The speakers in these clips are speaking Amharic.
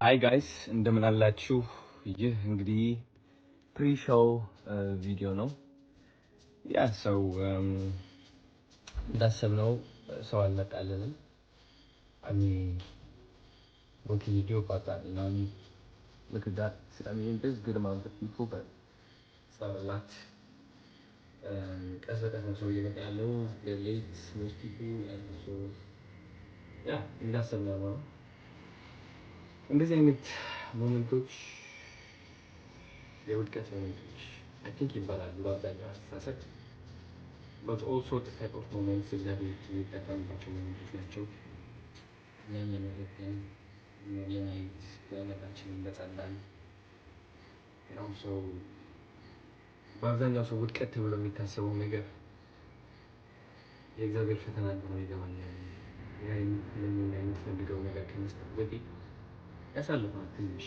ሃይ ጋይስ እንደምን አላችሁ? ይህ እንግዲህ ፕሪ-ሾው ቪዲዮ ነው። ያ ሰው እንዳሰብነው ሰው አልመጣልንም። what can you do about that? You know, I mean, look at that. I mean, there's a good amount of people, but it's not a lot. ቀስ በቀስ ነው ሰው እየመጣ ያለው። They're late, most people, and so yeah, እንዳሰብነው ነው። እንደዚህ አይነት ሞመንቶች የውድቀት ሞመንቶች I think ይባላሉ በአብዛኛው አስተሳሰብ but also the type of moments እግዚአብሔር የሚጠቀምባቸው ሞመንቶች ናቸው። እኛን የመረዳን እኛን የማየት በእምነታችን እንደጸናን ያው ሰው በአብዛኛው ሰው ውድቀት ተብሎ የሚታሰበው ነገር የእግዚአብሔር ፈተና እንደሆነ ይገባኛል። ያ የምትለኝና የምትፈልገው ነገር ከመስጠት በፊት ያሳልፋል ትንሽ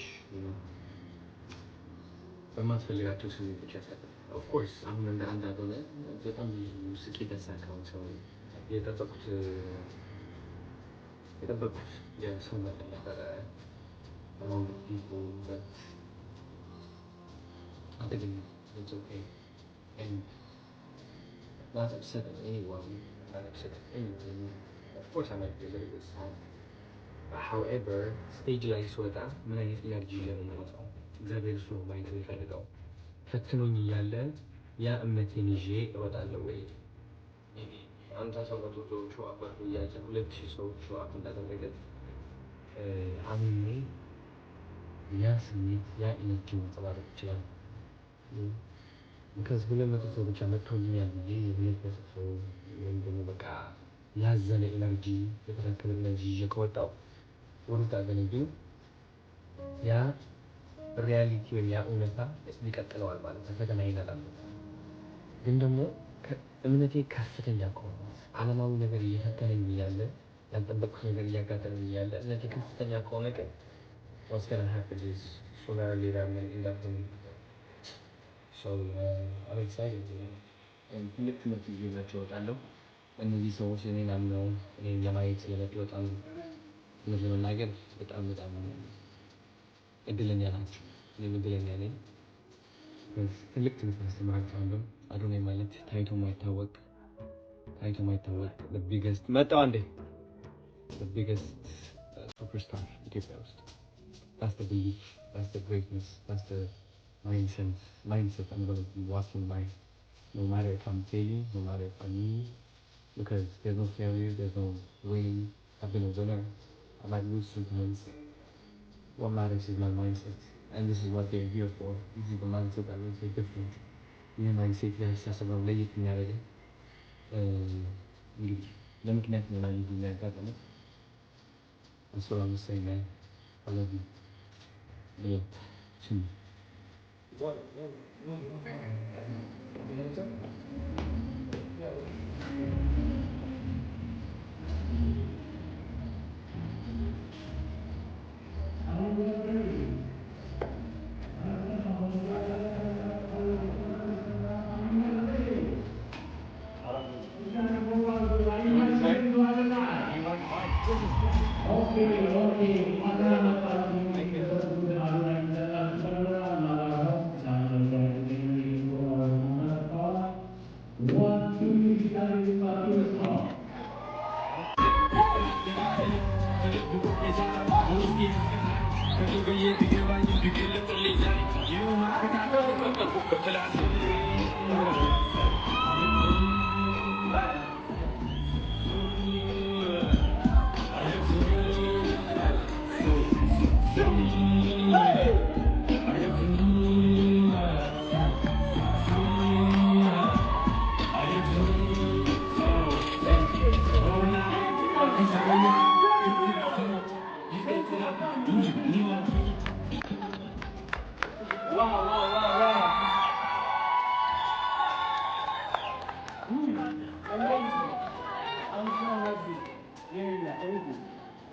በማትፈልጋቸው ስሜቶች ያሳልፋል። ኦፍኮርስ አሁን እንደ አንድ አዶነ በጣም ስኬት ያሳካውን ሰው የጠበቁት የሰው መጠን ነበረ among the people that አልተገኘም። It's okay and not upsetting anyone, not upsetting anything. Of course I might be a little bit sad. However, stage ላይ ስወጣ ምን አይነት ኢነርጂ ይዤ ነው የምወጣው? እግዚአብሔር እሱ ነው ማየት የሚፈልገው። ፈትኖኝ እያለ ያ እምነቴን ይዤ እወጣለሁ ወይ? አንተ ሰው መቶ ሾው አፕ አድርጎ እያለ 2000 ሰው ሾው አፕ እንዳደረገ አምኜ ያ ስሜት ያ ኢነርጂ ማንጸባረቅ ይችላል። because 200 ሰው ብቻ መጥቶልኛል ብዬ የሚያስደስት ሰው ወይም ደግሞ በቃ ያዘነ ኢነርጂ የተረከበ ኢነርጂ ይዤ ከወጣሁ ወሩት አገኘኝ ያ ሪያሊቲ ወይም ያ እውነታ ይቀጥለዋል ማለት ነው። ፈተናዬን አላለፍኩም። ግን ደግሞ እምነቴ ከፍተኛ ከሆነ ዓለማዊ ነገር እየፈተነኝ እያለ ያልጠበቅኩት ነገር እያጋጠመኝ እያለ እምነቴ ከፍተኛ ከሆነ ግን what's gonna happen is sooner or later I'm gonna end up in so I'm excited and ትልቅ ትምህርት ይዤላቸው እወጣለሁ። እነዚህ ሰዎች እኔን አምነው እኔን ለማየት ስለመጡ በጣም እውነት ለመናገር በጣም እድለኛ ናቸው። እኔም እድለኛ ነኝ። ትልቅ ትምህርት አስተምራቸዋለሁ። አዶናይ ማለት ታይቶ የማይታወቅ the biggest መጣሁ አንዴ the biggest superstar ኢትዮጵያ ውስጥ that's the belief, that's the greatness, that's the mindset I'm going to be walking by no matter if I'm failing, no matter if I'm new, because there's no failure, there's no winning. I've been a winner. I might lose sometimes. What matters is my mindset, and this is what they're here for. This is the mindset that makes a difference. ይህ ማይንሴት ያስተሳሰበው ለየት የሚያደርገኝ እንግዲህ ለምክንያት ነው ላይ የሚያጋጥመው እሱ ለምሳሌ ላይ አለዚ ችን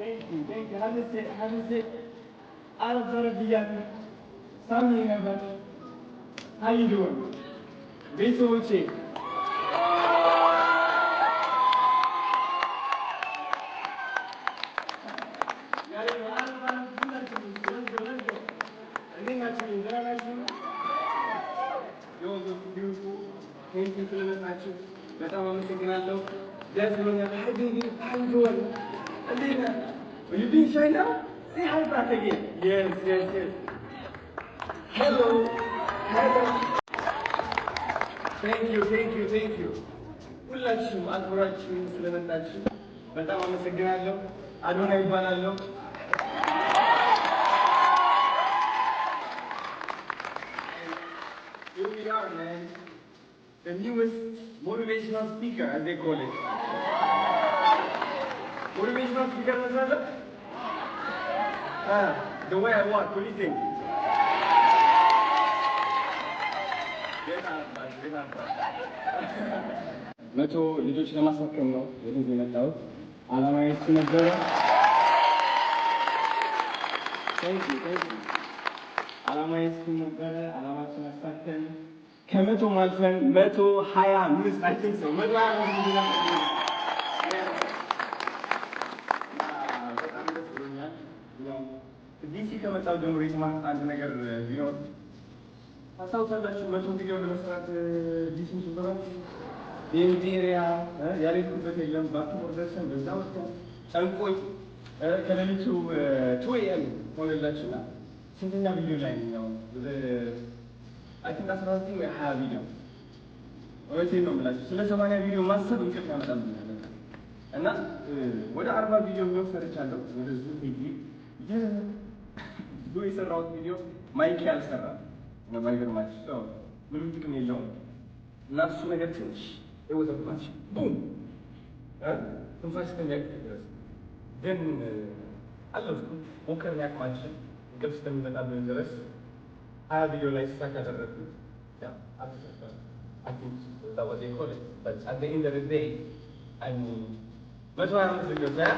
Thank you. Have a sit. I don't know if you got me. Something about it. How you doing? Vito Uchi. ቴንኪው ስለመጣችሁ በጣም አመሰግናለሁ። ደስ ብሎኛል። Hi baby, how you doing? እንዴት ነህ? Are you being shy now? Say hi back again. Yes. Hello. Thank you. ሁላችሁም አክብራችሁ ስለመጣችሁ በጣም አመሰግናለሁ። አዶናይ ይባላለሁ። Here we are, man. The newest motivational speaker, as they call it. Motivational speaker, the way I walk, what do you think? መቶ ልጆች ለማስመከም ነው ወደዚህ የመጣሁት። ዓላማዬ እሱ ነበረ። ዓላማዬ እሱ ነበረ። ዓላማችን አሳክተን ከመቶ ማልፈን 125 አይ ቲንክ ሶ 125 በጣም ደስ ብሎኛል። ዲሲ ከመጣሁ ጀምሮ የተማርኩት አንድ ነገር ቢኖር ታስታውሳላችሁ፣ 100 ቪዲዮ ለመስራት ዲሲ ሱፐርማርኬት የኢንቴሪያ ያልሄድኩበት የለም። ባክቦርድ ደርሰን በዛ ወጥተን ጨንቆኝ ከሌሊቱ 2 AM ሆነላችሁና ስንተኛ ቪዲዮ ላይ ነው? አይ ቲንክ 19 ወይ 20 ቪዲዮ ወይስ ነው የምላችሁ። ስለ 80 ቪዲዮ ማሰብ እንቅልፍ ያመጣል እና ወደ 40 ቪዲዮ ነው ሰርቻለሁ። ወደዚህ ቪዲዮ የሰራሁት ቪዲዮ ማይክ ያልሰራ ባይገርማችሁ ምንም ጥቅም የለውም እና እሱ ነገር ትንሽ የወዘባቸው ቡም ትንፋሽ እስከሚያቅት ድረስ ግን አለፍኩ። ሞከር ያቅማችን እንቅልፍ እስከሚመጣብን ድረስ 20 ቪዲዮ ላይ ስታክ ያደረግኩት አልተሰራም። that was a college, but at the end of the day, I mean, what I was doing there,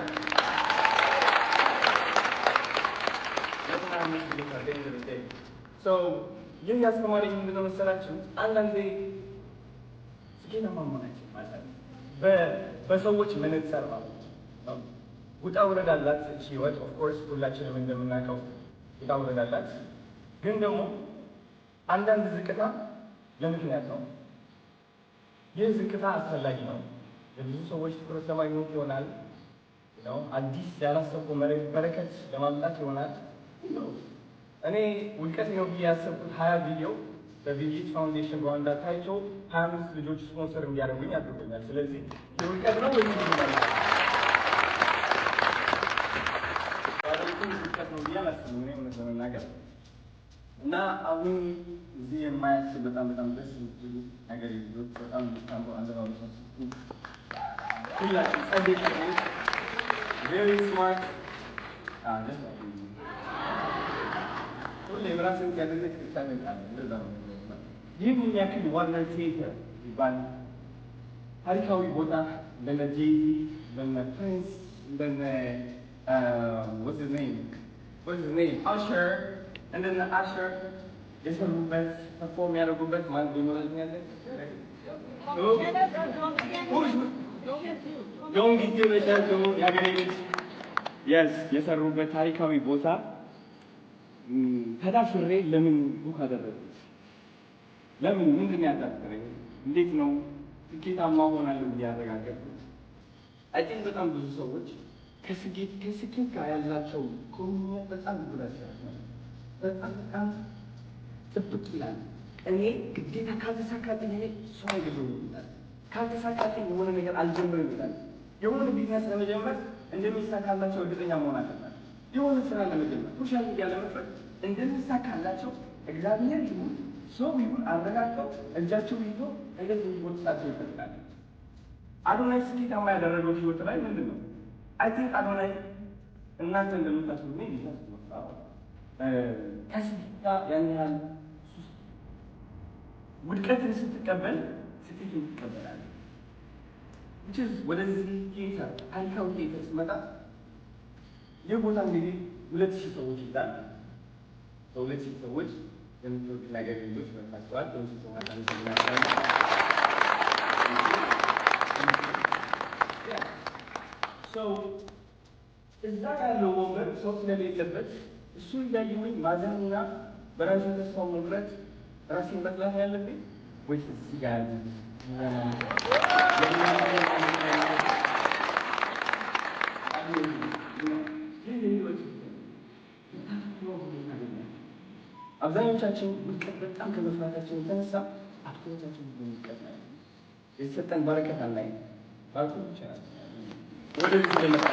at the end of the day. So, ይህ ያስተማረኝ ምንድን ነው መሰላችሁ? አንዳንዴ ስኬታማ መሆናችን ማለት በሰዎች መነጽር ማለት ነው። ውጣ ውረድ አላት እቺ ህይወት። ኦፍኮርስ ሁላችንም እንደምናውቀው ውጣ ውረድ አላት። ግን ደግሞ አንዳንድ ዝቅታ ለምክንያት ነው። ይህ ዝቅታ አስፈላጊ ነው። ለብዙ ሰዎች ትኩረት ለማግኘት ይሆናል። አዲስ ያላሰብኩ በረከት ለማምጣት ይሆናል። እኔ ውድቀት ነው ብዬ ያሰብኩት 20 ቪዲዮ በቪጂት ፋውንዴሽን ሩዋንዳ ታይቶ 25 ልጆች ስፖንሰር እንዲያደርጉኝ አድርጎኛል። ስለዚህ የውድቀት ነው ወይ ውድቀት ነው ብዬ አላስብም እኔ እውነት ለመናገር እና አሁን እዚህ የማያቸው በጣም ደስ የሚሉ ነገር ይዞት በጣም ታምሮ አለባበስ ሁላችሁ ጸደቅ ቬሪ ስማርት ሁሌ ራስን ያደረግ ታነቃለ። እንደዛ ነው። ይህ የሚያክል ዋርነር ቲያትር ይባላል። ታሪካዊ ቦታ እንደነ ጄዚ እንደነ ፕሪንስ እንደነ what's his name አሸር እንደነ አሸር የሰሩበት ፐርፎርም ያደረጉበት ማን ይኖራልኛል? ዶንጊ በቻቶ ያገኘች የስ የሰሩበት ታሪካዊ ቦታ ተዳፍሬ ለምን ቡክ አደረኩት? ለምን ምንድን ያዳፈረኝ? እንዴት ነው ስኬታማ ሆናለሁ ያረጋገጥኩት? አይ ቲንክ በጣም ብዙ ሰዎች ከስኬት ጋር ያላቸው ቁርኝት በጣም ጉዳት ያለው በጣም ጥብቅ ይላል። እኔ ግዴታ ካልተሳካልኝ እኔ ሰው አይገባም ይላል። ካልተሳካልኝ የሆነ ነገር አልጀምርም ይላል። የሆነ ቢዝነስ ለመጀመር እንደሚሳካላቸው እርግጠኛ መሆን አለባቸው። የሆነ ስራ ለመጀመር ሶሻል ሚዲያ ለመክፈት እንደሚሳካላቸው እግዚአብሔር ይሁን ሰው ይሁን አረጋግጠው እጃቸው ይዞ እንደዚህ ወጣቸው ይፈልጋል። አዶናይ ስኬታማ ያደረገው ህይወት ላይ ምንድን ነው? አይ ቲንክ አዶናይ እናንተ እንደምታስቡት ነው ይመስላል። ከስኬት ጋር ያን ያህል ውድቀትን ስትቀበል ስኬትን ትቀበላለህ። ወደዚህ ጌታ ታሪካዊ ጌታ ስትመጣ ይህ ቦታ እንግዲህ 2000 ሰዎች ይዛል። 2000 ሰዎች የምትወዱት ነገር ልጆች መጥተዋል። 2000 ሰዎች አንተናቸዋል። እዛ ያለው ወንበር ሰው ስለሌለበት እሱ እያየሁኝ ማዘንና በራሴ ተስፋ መቁረጥ ራሴን መጥላት ያለብኝ ወይስ እዚህ ጋር ያለ አብዛኞቻችን ውድቀት በጣም ከመፍራታችን የተነሳ አትኩሮታችን በውድቀት ላይ ነው። የተሰጠን በረከት አናይም። ባርኮ ይችላል ወደዚህ ለመጣ